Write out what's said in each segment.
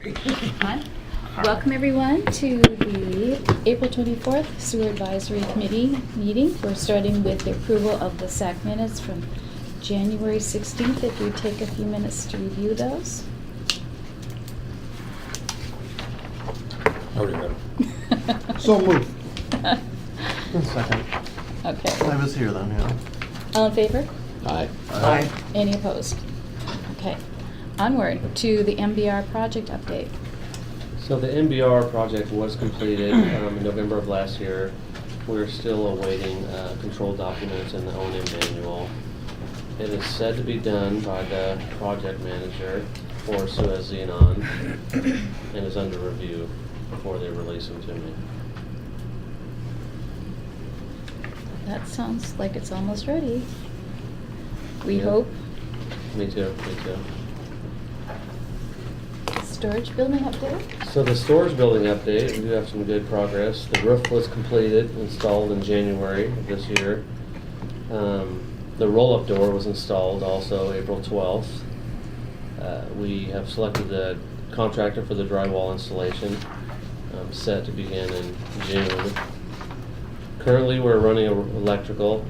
On. Welcome everyone to the April 24th Sewer Advisory Committee meeting. We're starting with the approval of the SAC minutes from January 16th. If you take a few minutes to review those. I already read them. So moved. Second. Okay. I was here then, yeah. All in favor? Aye. Aye. Any opposed? Okay. Onward to the MBR project update. So the MBR project was completed in November of last year. We're still awaiting control documents and the O&M manual. It is said to be done by the project manager for Suez Xenon and is under review before they release them to me. That sounds like it's almost ready. We Yeah. hope. Me too, me too. Storage building update? So the storage building update, we do have some good progress. The roof was completed, installed in January of this year. The roll-up door was installed also April 12th. We have selected the contractor for the drywall installation, set to begin in June. Currently, we're running electrical,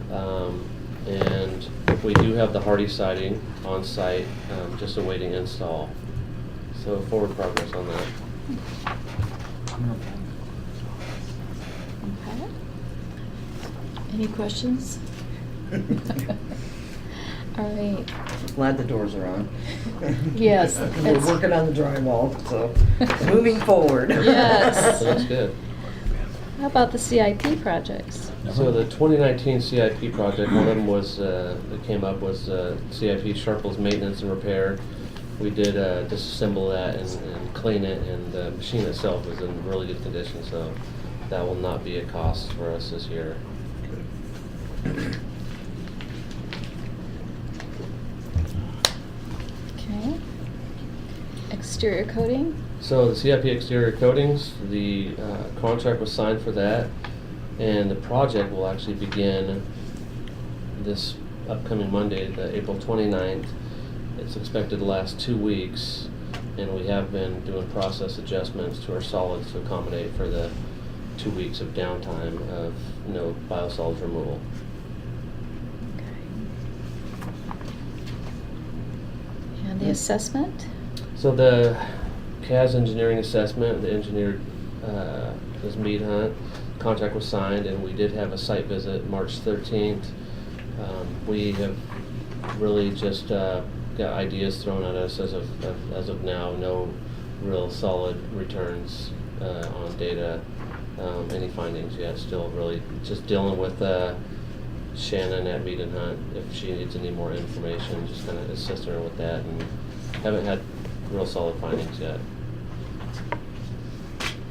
and we do have the Hardy siding on site, just awaiting install. So forward progress on that. Okay. Any questions? All right. Glad the doors are on. Yes, We're it's- working on the drywall, so moving forward. Yes. So that's good. How about the CIP projects? So the 2019 CIP project, one of them was, that came up was CIP Sharples maintenance and repair. We did disassemble that and clean it, and the machine itself is in really good condition, so that will not be a cost for us this year. Okay. Exterior coating? So the CIP exterior coatings, the contract was signed for that, and the project will actually begin this upcoming Monday, the April 29th. It's expected to last 2 weeks, and we have been doing process adjustments to our solids to accommodate for the 2 weeks of downtime of no biosolids removal. And the assessment? So the CAS engineering assessment, the engineer was Mead Hunt. Contract was signed, and we did have a site visit March 13th. We have really just got ideas thrown at us as of now. No real solid returns on data. Any findings yet? Still really just dealing with Shannon at Mead and Hunt. If she needs any more information, just kind of assisting her with that, and haven't had real solid findings yet.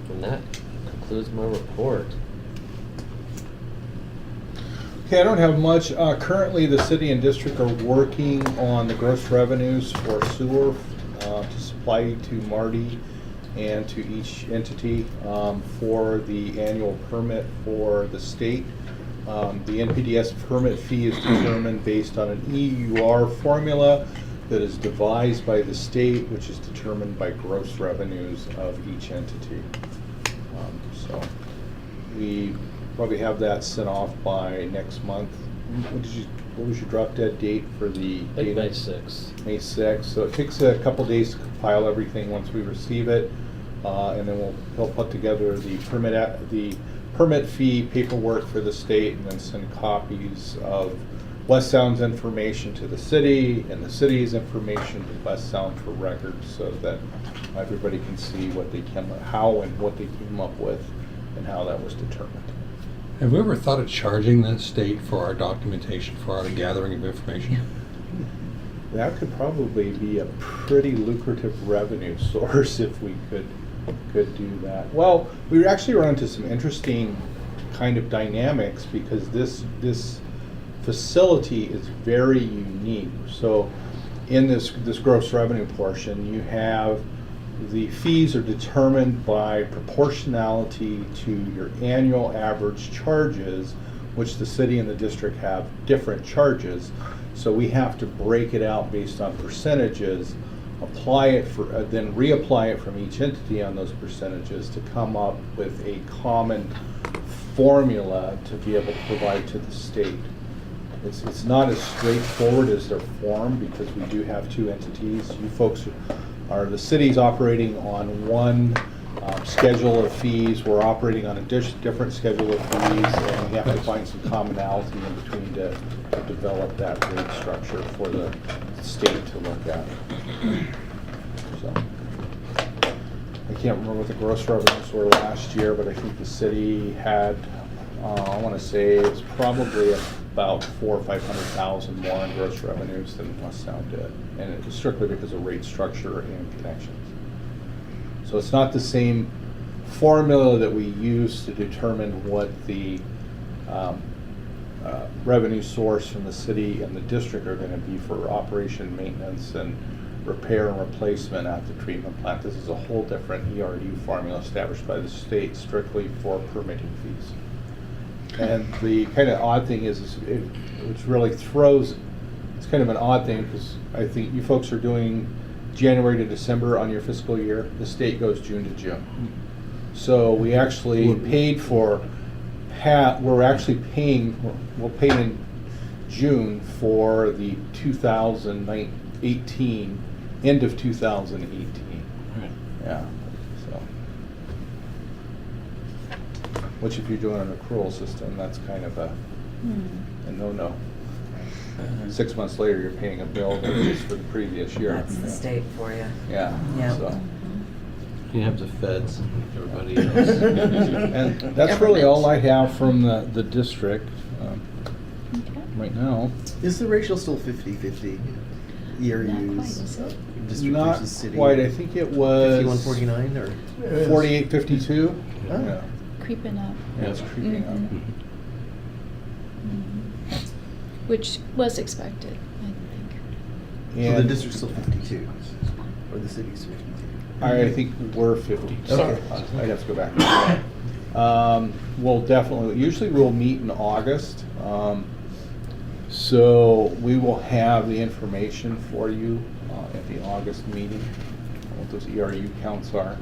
And that concludes my report. Okay, I don't have much. Currently, the city and district are working on the gross revenues for sewer to supply to Marty and to each entity for the annual permit for the state. The NPDS permit fee is determined based on an EUR formula that is devised by the state, which is determined by gross revenues of each entity. So we probably have that sent off by next month. What was your drop dead date for the data? May 6th. May 6th. So it takes a couple days to compile everything once we receive it, and then he'll put together the permit fee paperwork for the state, and then send copies of West Sound's information to the city and the city's information to West Sound for records, so that everybody can see how and what they came up with and how that was determined. Have we ever thought of charging the state for our documentation, for our gathering of information? That could probably be a pretty lucrative revenue source if we could do that. Well, we actually run into some interesting kind of dynamics because this facility is very unique. So in this gross revenue portion, you have the fees are determined by proportionality to your annual average charges, which the city and the district have different charges. So we have to break it out based on percentages apply it for, then reapply it from each entity on those percentages to come up with a common formula to be able to provide to the state. It's not as straightforward as their form, because we do have two entities. You folks are, the city's operating on one schedule of fees. We're operating on a different schedule of fees, and we have to find some commonality in between to develop that rate structure for the state to look at. So, I can't remember what the gross revenues were last year, but I think the city had, I want to say it's probably about 400,000 or 500,000 more in gross revenues than West Sound did, and it was strictly because of rate structure and connections. So it's not the same formula that we use to determine what the revenue source from the city and the district are going to be for operation, maintenance, and repair and replacement at the treatment plant. This is a whole different ERU formula established by the state strictly for permitting fees. And the kind of odd thing is which really throws, it's kind of an odd thing, because I think you folks are doing January to December on your fiscal year. The state goes June to June. So we actually paid for, we're actually paying, we'll pay in June for the 2018, end of 2018. Right. Yeah, so. Which if you're doing an accrual system, that's kind of a no-no. 6 months later, you're paying a bill that was for the previous year. That's the state for you. Yeah, Yeah. so. You have the feds and everybody else. And that's really all I have from the district Okay. right now. Is the ratio still 50-50? ERUs? Not quite, is it? District Not versus city? quite, I think it was 51-49 or? 48-52. Oh. Yeah, Creeping up. yeah, it's creeping up. Mhm. Which was expected, I think. So the And district's still 52? Or the city's 52? I think we're 50. Okay. I'd have to go back. We'll definitely, usually we'll meet in August. So we will have the information for you at the August meeting, what those ERU counts are.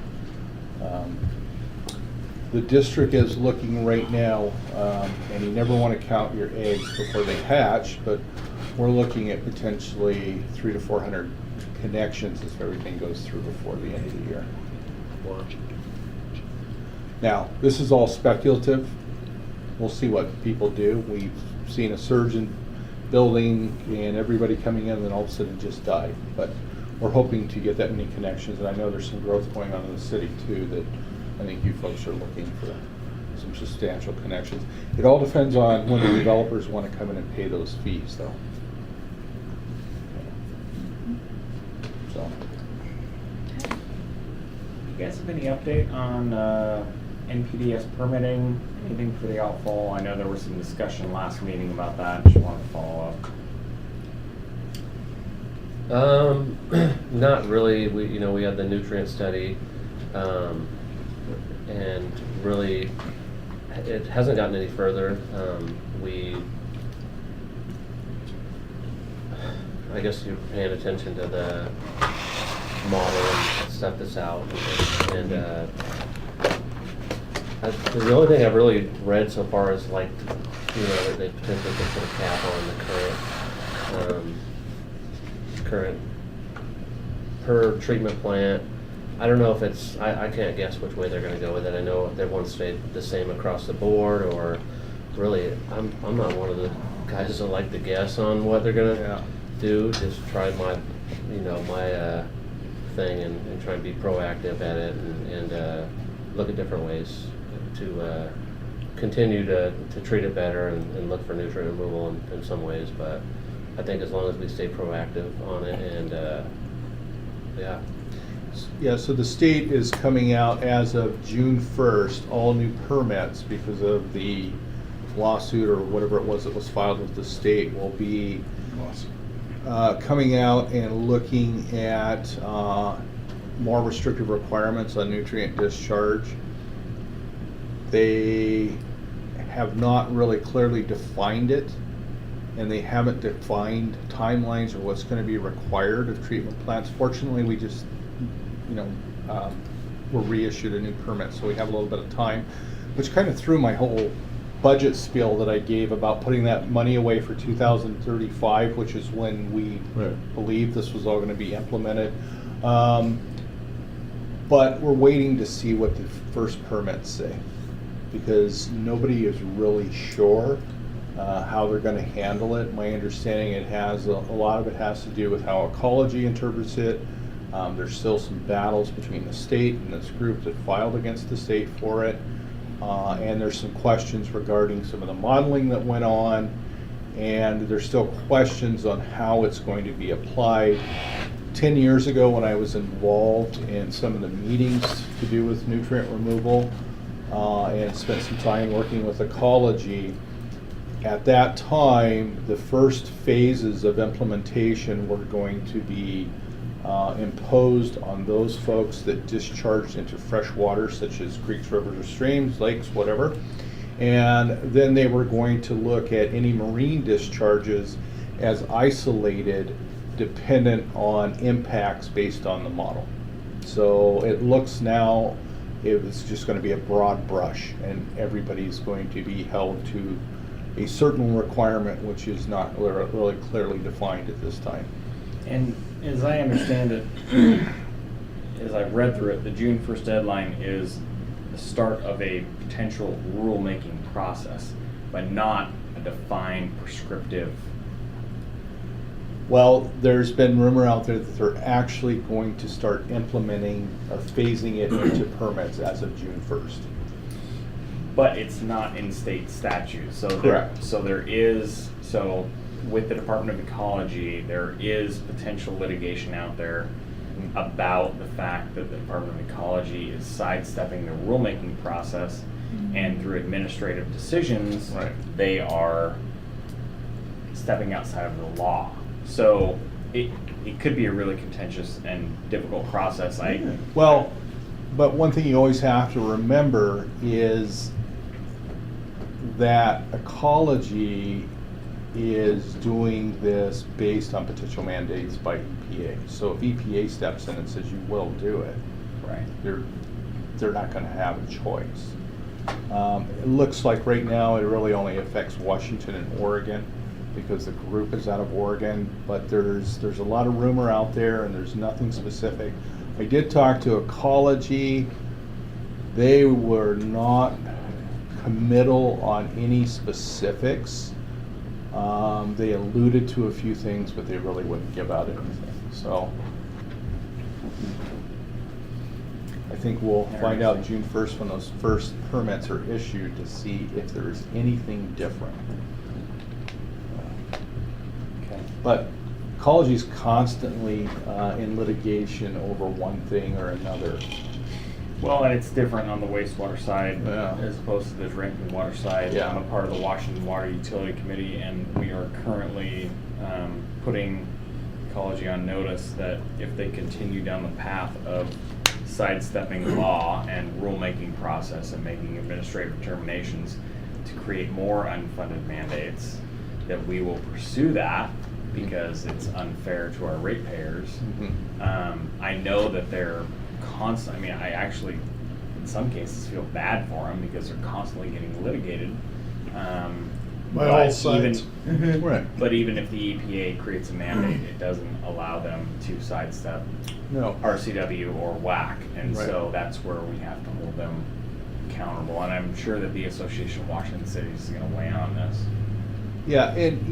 The district is looking right now, and you never want to count your eggs before they hatch, but we're looking at potentially 300 to 400 connections if everything goes through before the end of the year. Now, this is all speculative. We'll see what people do. We've seen a surge in building and everybody coming in, and then all of a sudden it just died. But we're hoping to get that many connections, and I know there's some growth going on in the city too that I think you folks are looking for some substantial connections. It all depends on when the developers want to come in and pay those fees, though. So, You guys have any update on NPDS permitting, anything for the outfall? I know there was some discussion last meeting about that, just wanted to follow up. Not really. We had the nutrient study, and really, it hasn't gotten any further. I guess you're paying attention to the model and stuff that's out, and the only thing I've really read so far is that they potentially could put a cap on the current per treatment plant. I don't know if it's, I can't guess which way they're gonna go with it. I know everyone stayed the same across the board, or really, I'm not one of the guys that like to guess on what they're gonna do. Just try my thing and try and be proactive at it and look at different ways to continue to treat it better and look for nutrient removal in some ways. But I think as long as we stay proactive on it and yeah, so the state is coming out as of June 1st, all new permits because of the lawsuit or whatever it was that was filed with the state will be coming out and looking at more restrictive requirements on nutrient discharge. They have not really clearly defined it, and they haven't defined timelines or what's gonna be required of treatment plants. Fortunately, we just, were reissued a new permit, so we have a little bit of time, which kind of threw my whole budget spiel that I gave about putting that money away for 2035, which is when we Right. believe this was all gonna be implemented. But we're waiting to see what the first permits say, because nobody is really sure how they're gonna handle it. My understanding, it has, a lot of it has to do with how ecology interprets it. There's still some battles between the state and this group that filed against the state for it. And there's some questions regarding some of the modeling that went on, and there's still questions on how it's going to be applied. 10 years ago, when I was involved in some of the meetings to do with nutrient removal, and spent some time working with ecology, at that time, the first phases of implementation were going to be imposed on those folks that discharged into fresh water, such as creeks, rivers, or streams, lakes, whatever. And then they were going to look at any marine discharges as isolated, dependent on impacts based on the model. So it looks now, it's just going to be a broad brush, and everybody's going to be held to a certain requirement, which is not really clearly defined at this time. And as I understand it, as I've read through it, the June 1st deadline is the start of a potential rulemaking process, but not a defined prescriptive. Well, there's been rumor out there that they're actually going to start implementing or phasing it into permits as of June 1st. But it's not in state statute, so Correct. so with the Department of Ecology, there is potential litigation out there about the fact that the Department of Ecology is sidestepping the rulemaking process, and through administrative decisions, Right. they are stepping outside of the law. So it could be a really contentious and difficult process. Well, but one thing you always have to remember is that ecology is doing this based on potential mandates by EPA. So if EPA steps in and says you will do it, Right. they're not going to have a choice. It looks like right now it really only affects Washington and Oregon, because the group is out of Oregon, but there's a lot of rumor out there, and there's nothing specific. I did talk to Ecology. They were not committal on any specifics. They alluded to a few things, but they really wouldn't give out anything. So I think we'll find out June 1st when those first permits are issued to see if there is anything different. Okay. But ecology is constantly in litigation over one thing or another. Well, and it's different on the wastewater side Yeah. as opposed to the drinking water side. Yeah. I'm a part of the Washington Water Utility Committee, and we are currently putting Ecology on notice that if they continue down the path of sidestepping law and rulemaking process and making administrative determinations to create more unfunded mandates, that we will pursue that because it's unfair to our ratepayers. I know that they're constant. I mean, I actually, in some cases, feel bad for them because they're constantly getting litigated. By but all sides. Right. But even if the EPA creates a mandate, it doesn't allow them to sidestep No. RCW or WAC, and Right. so that's where we have to hold them accountable. And I'm sure that the Association of Washington Cities is going to weigh in on this. Yeah, and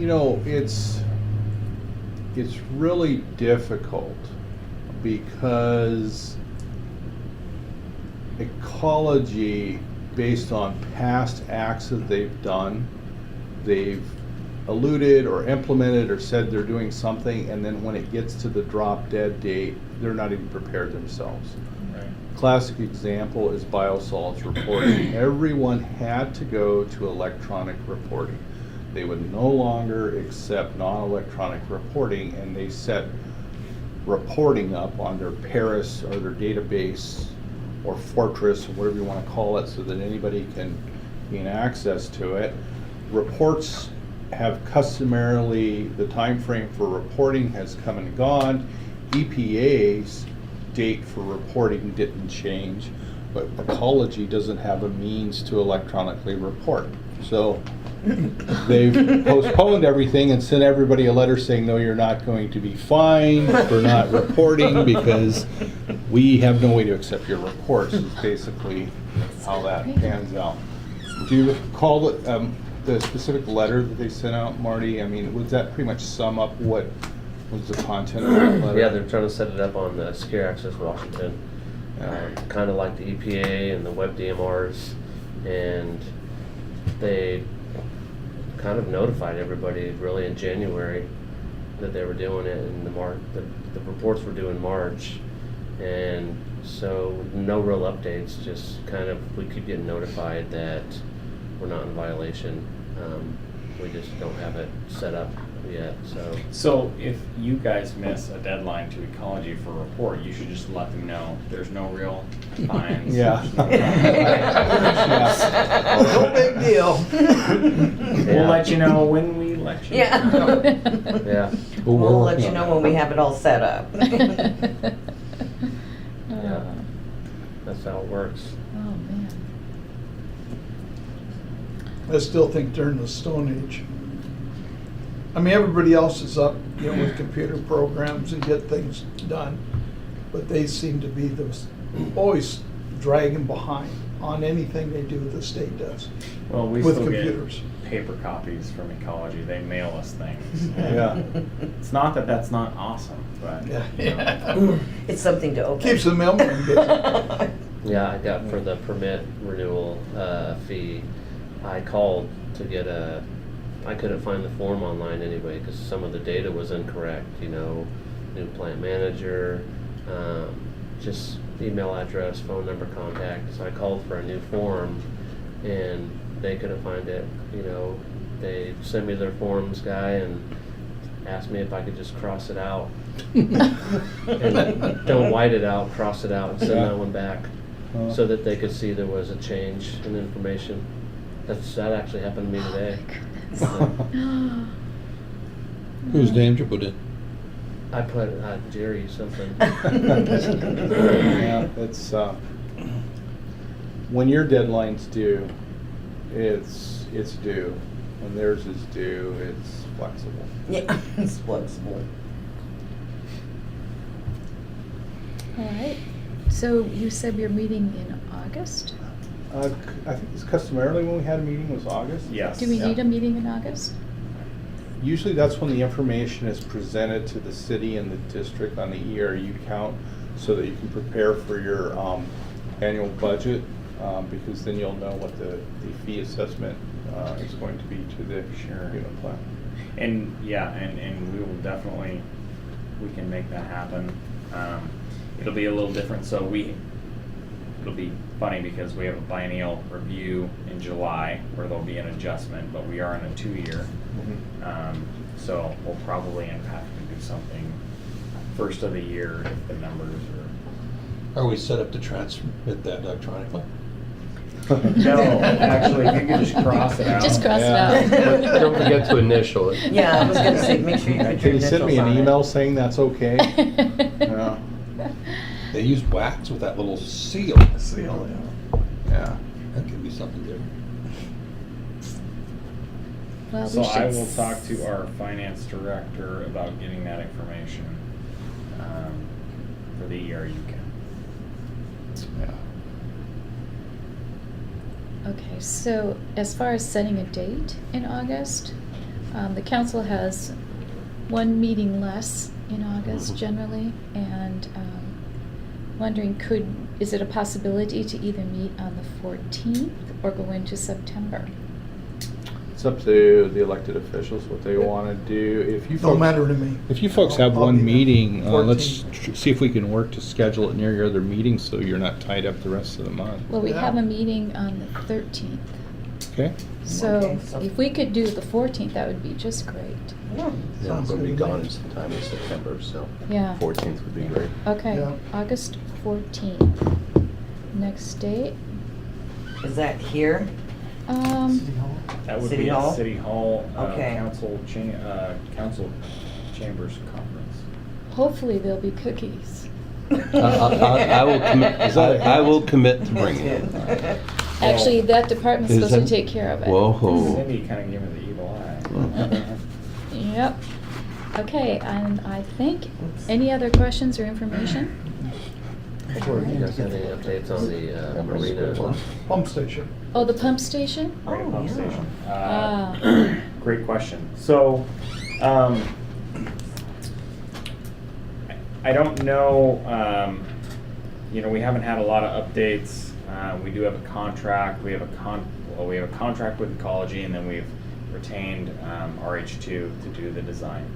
it's really difficult because ecology, based on past acts that they've done, they've alluded or implemented or said they're doing something, and then when it gets to the drop dead date, they're not even prepared themselves. Right. Classic example is biosolids reporting. Everyone had to go to electronic reporting. They would no longer accept non-electronic reporting, and they set reporting up on their Paris or their database or Fortress or whatever you want to call it, so that anybody can gain access to it. Reports have customarily, the time frame for reporting has come and gone. EPA's date for reporting didn't change, but Ecology doesn't have a means to electronically report. So they've postponed everything and sent everybody a letter saying, no, you're not going to be fined for not reporting because we have no way to accept your reports, is basically how that pans out. Do you recall the specific letter that they sent out, Marty? I mean, would that pretty much sum up what was the content of that letter? Yeah, they're trying to set it up on the Secure Access Washington, kind of like the EPA and the web DMRs, and they kind of notified everybody really in January that they were doing it, and the reports were due in March, and so no real updates. Just kind of we keep getting notified that we're not in violation. We just don't have it set up yet. So if you guys miss a deadline to Ecology for a report, you should just let them know. There's no real fines. Yeah. No big deal. We'll let you know when we let you know. Yeah. Yeah. But we're We'll let working you on know that. when we have it all set up. Yeah. That's how it works. Oh, man. I still think they're in the Stone Age. I mean, everybody else is up, with computer programs and get things done, but they seem to be always dragging behind on anything they do, the state does. Well, we With still computers. get paper copies from Ecology. They mail us things. Yeah. It's not that that's not awesome, but Yeah. It's something to open. Keeps the mailman busy. Yeah, I got for the permit renewal fee, I called to get I couldn't find the form online anyway because some of the data was incorrect, new plant manager, just email address, phone number, contact. So I called for a new form and they couldn't find it. They sent me their forms guy and asked me if I could just cross it out. And don't white it out, cross it out and send that one back so that they could see there was a change in information. That actually happened to me today. Whose name did you put in? I put Jerry something. Yeah, it's, when your deadline's due, it's due. When theirs is due, it's flexible. Yeah, it's flexible. All right. So you said you're meeting in August? I think it's customarily when we had a meeting was August. yes. Do we need a meeting in August? Usually that's when the information is presented to the city and the district on the ERU count so that you can prepare for your annual budget because then you'll know what the fee assessment is going to be to the unit plan. And yeah, and we will definitely, we can make that happen. It'll be a little different, so it'll be funny because we have a biennial review in July where there'll be an adjustment, but we are in a 2-year. So we'll probably have to do something first of the year if the numbers Are we set up to transmit that electronically? are. No, actually, if you could just cross it out. Just cross Yeah. it out. Don't forget to initial it. Yeah, I was gonna say, make sure you put your Can you send me initials an on it. email saying that's okay? Yeah. They use wax with that little seal. Seal, yeah. That could be something different. Well, So we should I will talk to our finance director about getting that information for the ERU count. Yeah. Okay, so as far as setting a date in August, the council has one meeting less in August generally, and wondering is it a possibility to either meet on the 14th or go into September? It's up to the elected officials what they want to do. If you Don't folks- matter to me. If you folks have I'll one be there. meeting, 14. let's see if we can work to schedule it near your other meetings so you're not tied up the rest of the month. Well, we Yeah. have a meeting on the 13th, Okay? so Okay, so- if we could do the 14th, that would be just great. Yeah. Yeah, Sounds we'll be good to me. gone sometime in September, so Yeah. 14th would be great. Okay, Yeah. August 14th. Next date, Is that here? That would City be a Hall? City Hall, Okay. council chambers conference. Hopefully there'll be cookies. I will commit, I will commit to bringing it. Actually, that department's Is supposed to it? take care of it. Whoa. Cindy kind of gave me the evil eye. Yep. Okay, and I think, Oops. any other questions or information? You guys have any updates on the marina? Pump station. Oh, the pump station? Marina Oh, pump yeah. station. Ah. Great question. So, I don't know, we haven't had a lot of updates. We do have a contract. We have a contract with Ecology, and then we've retained RH2 to do the design.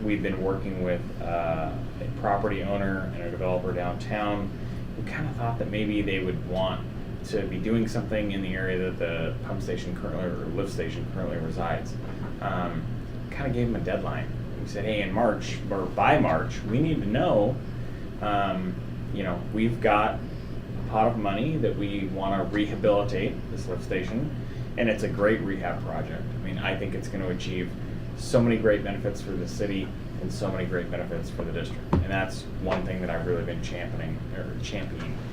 We've been working with a property owner and a developer downtown who kind of thought that maybe they would want to be doing something in the area that the pump station currently, or lift station currently resides. Kind of gave them a deadline. We said, hey, in March, or by March, we need to know, we've got a pot of money that we want to rehabilitate this lift station, and it's a great rehab project. I mean, I think it's going to achieve so many great benefits for the city and so many great benefits for the district. And that's one thing that I've really been championing,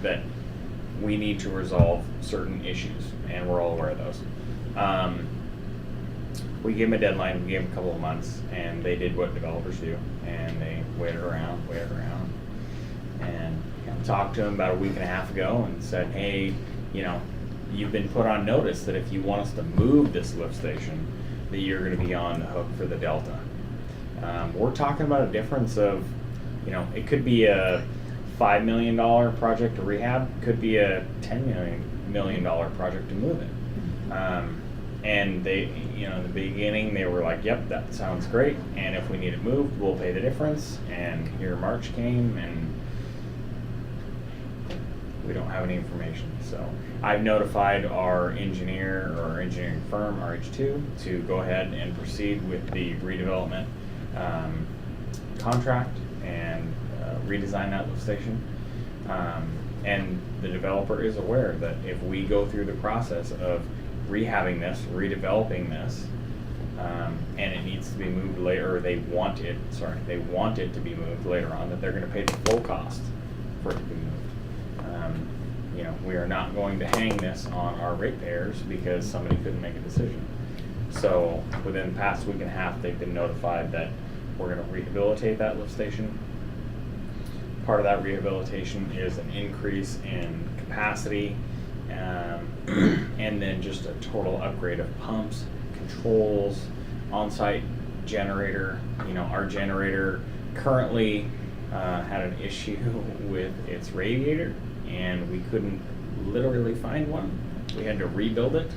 that we need to resolve certain issues, and we're all aware of those. We gave them a deadline, we gave them a couple of months, and they did what developers do, and they waited around, and talked to them about a week and a half ago and said, hey, you've been put on notice that if you want us to move this lift station, that you're going to be on the hook for the delta. We're talking about a difference of, it could be a $5 million project to rehab, could be a $10 million project to move it. And they, in the beginning, they were like, yep, that sounds great, and if we need it moved, we'll pay the difference. And here March came, and we don't have any information. So I've notified our engineer, or our engineering firm, RH2, to go ahead and proceed with the redevelopment contract and redesign that lift station. And the developer is aware that if we go through the process of rehabbing this, redeveloping this, and it needs to be moved later, or they want it to be moved later on, that they're going to pay the full cost for it to be moved. We are not going to hang this on our ratepayers because somebody couldn't make a decision. So within the past week and a half, they've been notified that we're going to rehabilitate that lift station. Part of that rehabilitation is an increase in capacity, and then just a total upgrade of pumps, controls, on-site generator. Our generator currently had an issue with its radiator, and we couldn't literally find one. We had to rebuild it.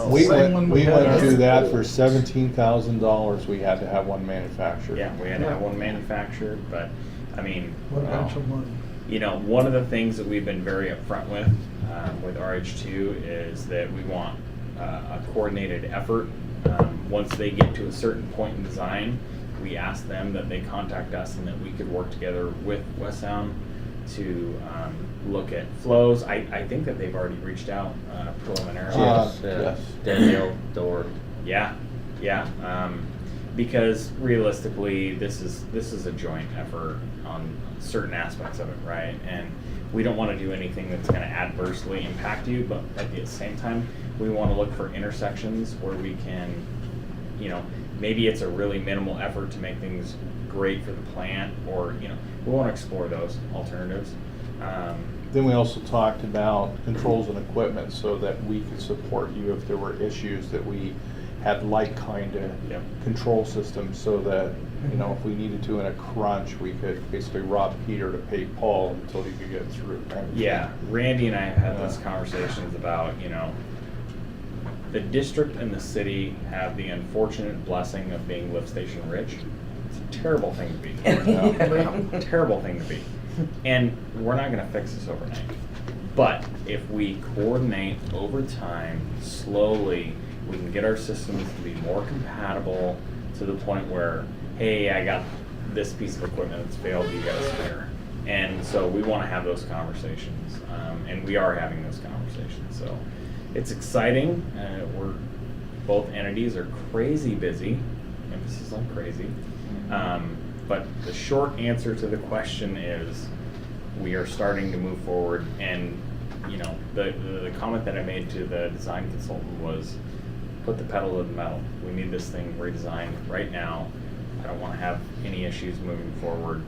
We Same one went, we we had went through yesterday. that for $17,000. We had to have one manufactured. Yeah, we had to have one manufactured, but I mean, What a bunch of money. one of the things that we've been very upfront with RH2 is that we want a coordinated effort. Once they get to a certain point in design, we ask them that they contact us and that we could work together with West Sound to look at flows. I think that they've already reached out preliminarily. Yes. Danielle Dorn. Yeah. Because realistically, this is a joint effort on certain aspects of it, right? And we don't want to do anything that's going to adversely impact you, but at the same time, we want to look for intersections where we can, maybe it's a really minimal effort to make things great for the plant, or we want to explore those alternatives. Then we also talked about controls and equipment so that we could support you if there were issues, that we had like kind of Yep. control systems so that, if we needed to in a crunch, we could basically rob Peter to pay Paul until he could get through. Yeah, Randy and I have had those conversations about, the district and the city have the unfortunate blessing of being lift station rich. It's a terrible thing to be. Terrible thing to be. And we're not going to fix this overnight. But if we coordinate over time, slowly, we can get our systems to be more compatible to the point where, hey, I got this piece of equipment that's failed, you got a spare. And so we want to have those conversations, and we are having those conversations. So it's exciting. Both entities are crazy busy, emphasis on crazy. But the short answer to the question is we are starting to move forward, and you know, the comment that I made to the design consultant was put the pedal to the metal. We need this thing redesigned right now. I don't want to have any issues moving forward,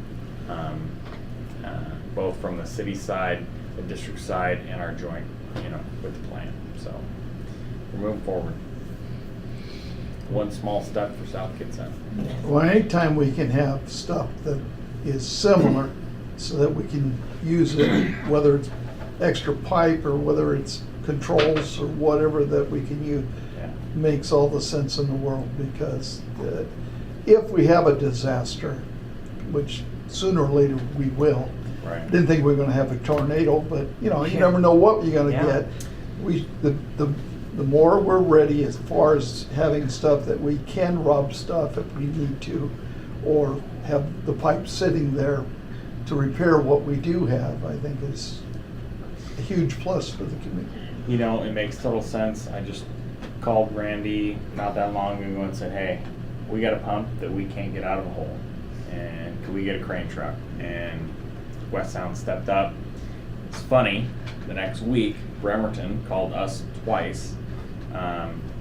both from the city side, the district side, and our joint, you know, with the plan. So we're moving forward. One small step for South Kitsap. Well, anytime we can have stuff that is similar so that we can use it, whether it's extra pipe or whether it's controls or whatever that we can use, Yeah. makes all the sense in the world, because if we have a disaster, which sooner or later we will, Right. didn't think we were gonna have a tornado, but you know, you never know what you're gonna Yeah. get. The more we're ready as far as having stuff that we can rub stuff if we need to, or have the pipe sitting there to repair what we do have, I think is a huge plus for the community. You know, it makes total sense. I just called Randy not that long ago and said, hey, we got a pump that we can't get out of the hole, and could we get a crane truck? And West Sound stepped up. It's funny, the next week, Bremerton called us twice,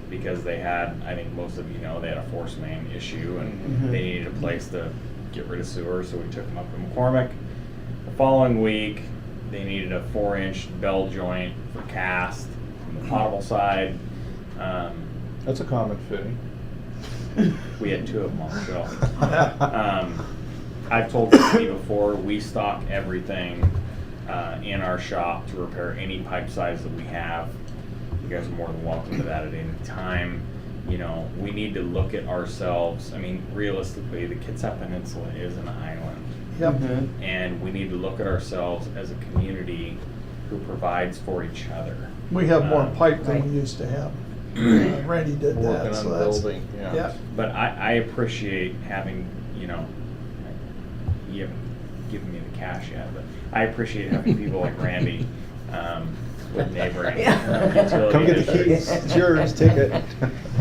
because they had, I think most of you know, they had a force main issue, and they needed a place to get rid of sewer, so we took them up to McCormick. The following week, they needed a 4-inch bell joint for cast on the potable side. That's a common fitting. We had 2 of them on the show. I've told Randy before, we stock everything in our shop to repair any pipe size that we have. You guys are more than welcome to that at any time. You know, we need to look at ourselves. I mean, realistically, the Kitsap Peninsula is an island. Yep. And we need to look at ourselves as a community who provides for each other. We have more pipe than Right. we used to have. Randy did that, Working so on that's. building, Yeah. yeah. But I appreciate having, you know, you haven't given me the cash yet, but I appreciate having people like Randy with neighboring utility Come get the districts. keys, it's yours, take it.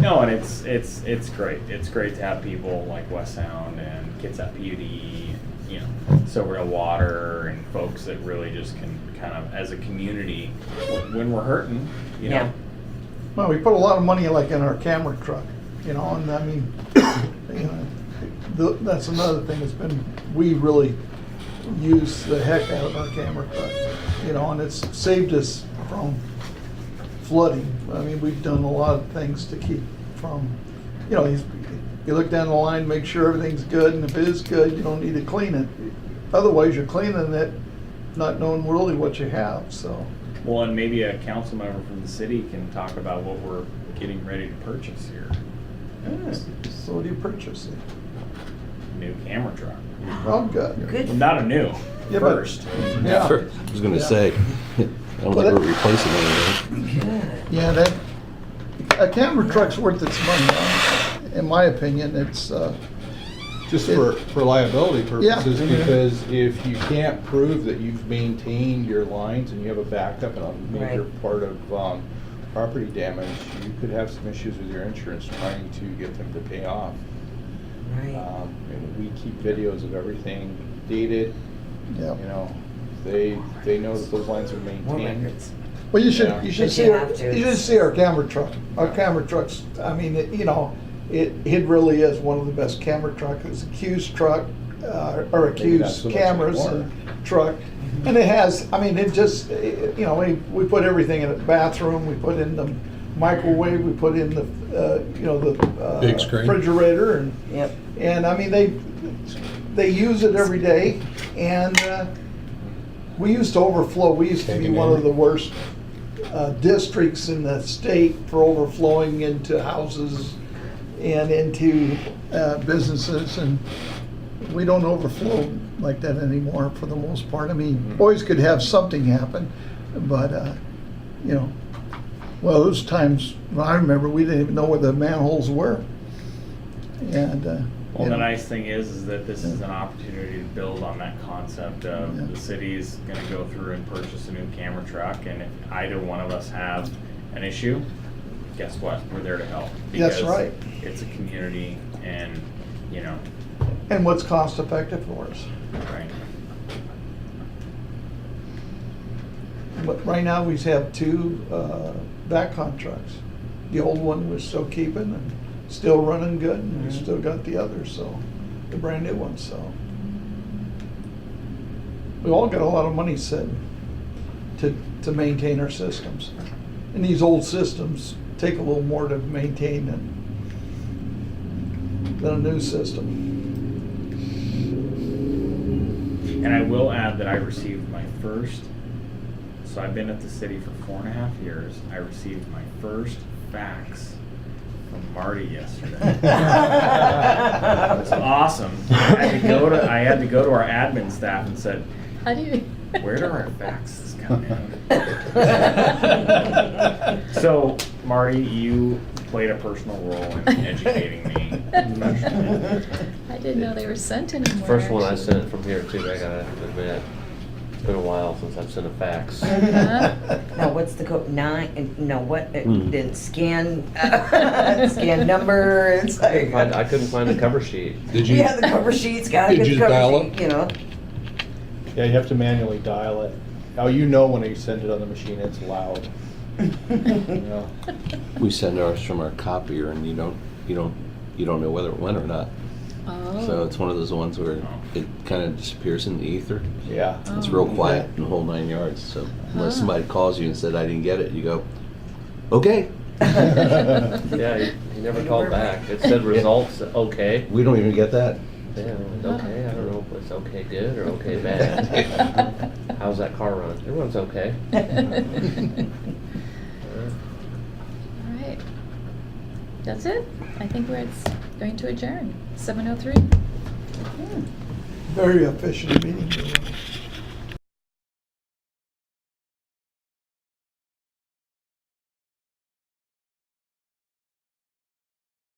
No, and it's great. It's great to have people like West Sound and Kitsap PUD, you know, Silverdale Water, and folks that really just can kind of, as a community, when we're hurting, you know. Yeah. Well, we put a lot of money like in our camera truck, you know, and I mean, you know, that's another thing that's been, we really use the heck out of our camera truck, you know, and it's saved us from flooding. I mean, we've done a lot of things to keep from, you know, you look down the line, make sure everything's good, and if it is good, you don't need to clean it. Otherwise, you're cleaning it, not knowing really what you have, so. Well, and maybe a council member from the city can talk about what we're getting ready to purchase here. So what are you purchasing? New camera truck. Oh, good. Good. Not a new, Yeah, but- first. Yeah. I was gonna Yeah. say, I don't Well, think we're that- replacing anything. Yeah, a camera truck's worth its money, huh? In my opinion. It's, Just for liability purposes, Yeah. because if you can't prove that you've maintained your lines and you have a backup and a major Right. part of property damage, you could have some issues with your insurance trying to get them to pay off. Right. And we keep videos of everything dated, yeah. you know, they know that those lines are More maintained. records. Well, you should, Yeah. you should But see, you our- have to. you should see our camera truck. Our camera trucks, I mean, you know, it really is one of the best camera trucks. It's a Q's truck, or a Maybe not Q's so much cameras anymore. and truck. And it has, I mean, it just, you know, we put everything in the bathroom, we put in the microwave, we put in the, you know, the Big screen. refrigerator, and Yep. and I mean, they use it every day, and we used to overflow. We used to be Taking one in. of the worst districts in the state for overflowing into houses and into businesses, and we don't overflow like that anymore for the most part. I mean, always could have something happen, but you know, well, those times, well, I remember we didn't even know where the manholes were, and Well, you the know. nice thing is that this is an opportunity to build on that concept Yeah. of the city's gonna go through and purchase a new camera truck, and if either one of us have an issue, guess what? We're there to help. That's Because right. It's a community and, you know, And what's cost effective for us? right? But right now, we have two back contracts. The old one we're still keeping and still running good, and we still got the other, so, the brand new one, so. We all got a lot of money sitting to maintain our systems. And these old systems take a little more to maintain than a new system. And I will add that I received my first, so I've been at the city for 4.5 years. I received my first fax from Marty yesterday. It was awesome. I had to go to our admin staff and said, How do you? where do our faxes come in? So, Marty, you played a personal role in educating me professionally. I didn't know they were sent anymore. First one I actually. sent from here too, I gotta admit. It's been a while since I've sent a fax. Now, what's the code? Then scan, scan number, it's like. I couldn't find the cover sheet. Did you? Yeah, the cover sheet's gotta Did get you the dial cover it? sheet, you know. Yeah, you have to manually dial it. Now, you know when you send it on the machine, it's loud. Yeah. We send ours from our copier, and you don't know whether it went or not. Oh. So it's one of those ones where it kind of disappears in the ether. Yeah. It's Oh. real quiet in the whole 9 yards. So unless Huh. somebody calls you and said I didn't get it, you go, okay. Yeah, he never called back. It said results, okay. We don't even get that. Yeah, I'm like, okay, I don't know if it's okay good or okay bad. How's that car run? It runs okay. All right. That's it. I think we're going to adjourn. 7:03. Very efficient meeting.